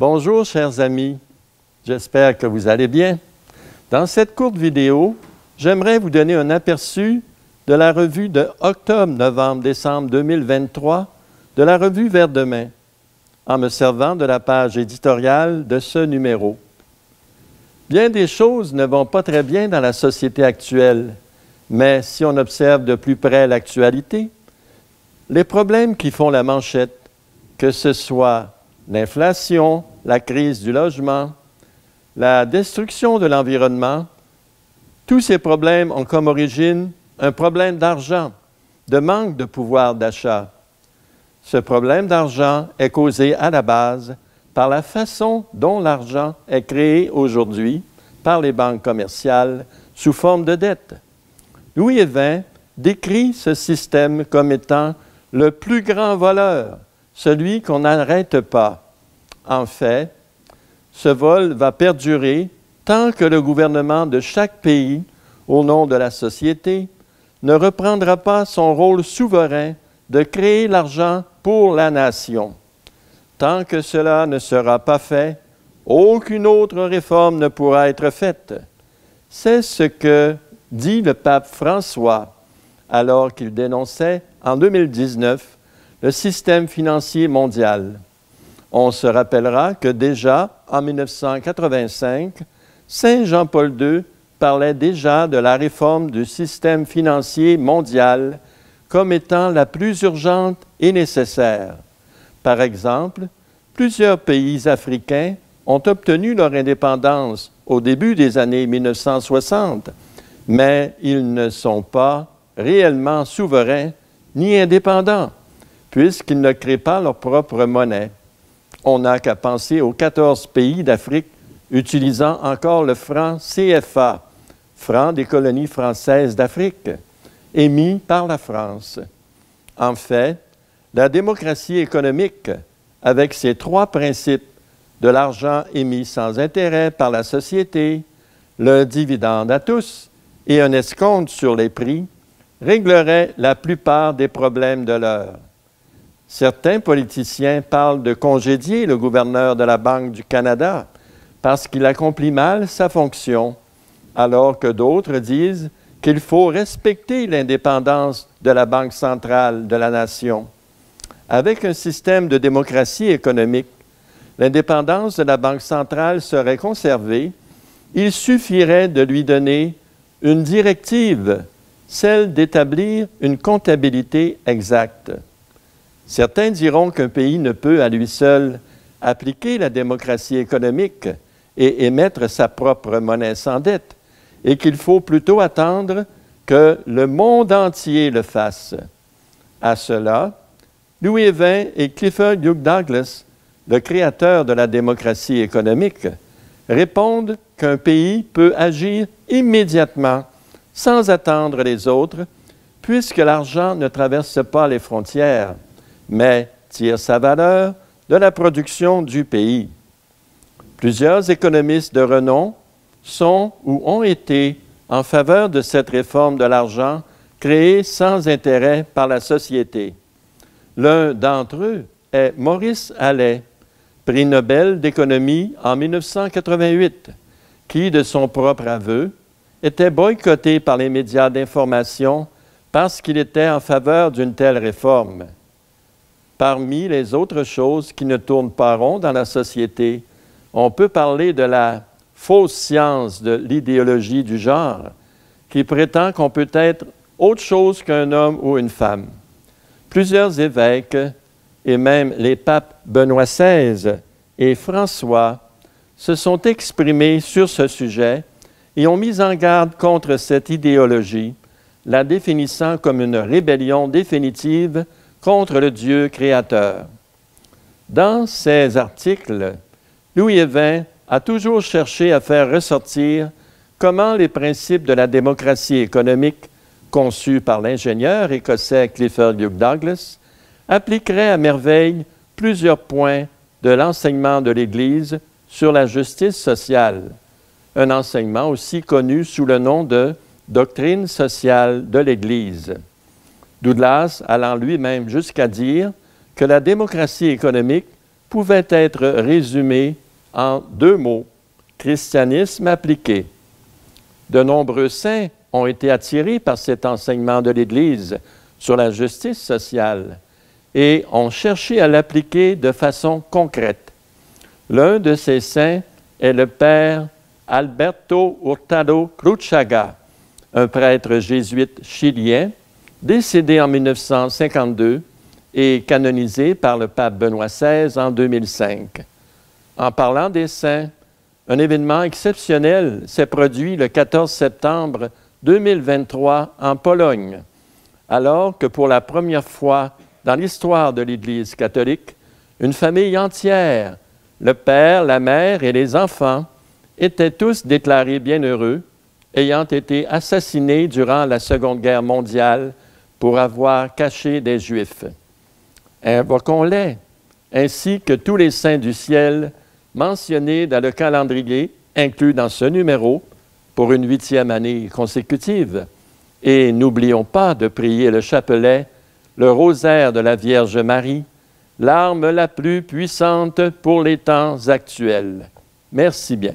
Bonjour chers amis, j'espère que vous allez bien. Dans cette courte vidéo, j'aimerais vous donner un aperçu de la revue de octobre, novembre, décembre 2023 de la revue Vers demain, en me servant de la page éditoriale de ce numéro. Bien des choses ne vont pas très bien dans la société actuelle, mais si on observe de plus près l'actualité, les problèmes qui font la manchette, que ce soit l'inflation, la crise du logement, la destruction de l'environnement, tous ces problèmes ont comme origine un problème d'argent, de manque de pouvoir d'achat. Ce problème d'argent est causé à la base par la façon dont l'argent est créé aujourd'hui par les banques commerciales sous forme de dette. Louis Évin décrit ce système comme étant le plus grand voleur, celui qu'on n'arrête pas. En fait, ce vol va perdurer tant que le gouvernement de chaque pays, au nom de la société, ne reprendra pas son rôle souverain de créer l'argent pour la nation. Tant que cela ne sera pas fait, aucune autre réforme ne pourra être faite. C'est ce que dit le pape François alors qu'il dénonçait en 2019 le système financier mondial. On se rappellera que déjà en 1985, Saint Jean-Paul II parlait déjà de la réforme du système financier mondial comme étant la plus urgente et nécessaire. Par exemple, plusieurs pays africains ont obtenu leur indépendance au début des années 1960, mais ils ne sont pas réellement souverains ni indépendants, puisqu'ils ne créent pas leur propre monnaie. On n'a qu'à penser aux 14 pays d'Afrique utilisant encore le franc CFA, franc des colonies françaises d'Afrique, émis par la France. En fait, la démocratie économique, avec ses trois principes de l'argent émis sans intérêt par la société, le dividende à tous et un escompte sur les prix, réglerait la plupart des problèmes de l'heure. Certains politiciens parlent de congédier le gouverneur de la Banque du Canada parce qu'il accomplit mal sa fonction, alors que d'autres disent qu'il faut respecter l'indépendance de la Banque centrale de la nation. Avec un système de démocratie économique, l'indépendance de la Banque centrale serait conservée. Il suffirait de lui donner une directive, celle d'établir une comptabilité exacte. Certains diront qu'un pays ne peut à lui seul appliquer la démocratie économique et émettre sa propre monnaie sans dette, et qu'il faut plutôt attendre que le monde entier le fasse. À cela, Louis Évin et Clifford Hughes Douglas, le créateur de la démocratie économique, répondent qu'un pays peut agir immédiatement, sans attendre les autres, puisque l'argent ne traverse pas les frontières, mais tire sa valeur de la production du pays. Plusieurs économistes de renom sont ou ont été en faveur de cette réforme de l'argent créée sans intérêt par la société. L'un d'entre eux est Maurice Allais, prix Nobel d'économie en 1988, qui, de son propre aveu, était boycotté par les médias d'information parce qu'il était en faveur d'une telle réforme. Parmi les autres choses qui ne tournent pas rond dans la société, on peut parler de la fausse science de l'idéologie du genre, qui prétend qu'on peut être autre chose qu'un homme ou une femme. Plusieurs évêques, et même les papes Benoît XVI et François, se sont exprimés sur ce sujet et ont mis en garde contre cette idéologie, la définissant comme une rébellion définitive contre le Dieu créateur. Dans ces articles, Louis Évin a toujours cherché à faire ressortir comment les principes de la démocratie économique, conçus par l'ingénieur écossais Clifford Hughes Douglas, appliqueraient à merveille plusieurs points de l'enseignement de l'Église sur la justice sociale, un enseignement aussi connu sous le nom de doctrine sociale de l'Église. Douglas allant lui-même jusqu'à dire que la démocratie économique pouvait être résumé en 2 mots, christianisme appliqué. De nombreux saints ont été attirés par cet enseignement de l'Église sur la justice sociale et ont cherché à l'appliquer de façon concrète. L'un de ces saints est le père Alberto Hurtado Cruchaga, un prêtre jésuite chilien, décédé en 1952 et canonisé par le pape Benoît XVI en 2005. En parlant des saints, un événement exceptionnel s'est produit le 14 septembre 2023 en Pologne, alors que pour la première fois dans l'histoire de l'Église catholique, une famille entière, le père, la mère et les enfants, étaient tous déclarés bienheureux, ayant été assassinés durant la Seconde Guerre mondiale pour avoir caché des Juifs. Invoquons-les, ainsi que tous les saints du ciel mentionnés dans le calendrier inclus dans ce numéro pour une 8e année consécutive. Et n'oublions pas de prier le chapelet, le rosaire de la Vierge Marie, l'arme la plus puissante pour les temps actuels. Merci bien.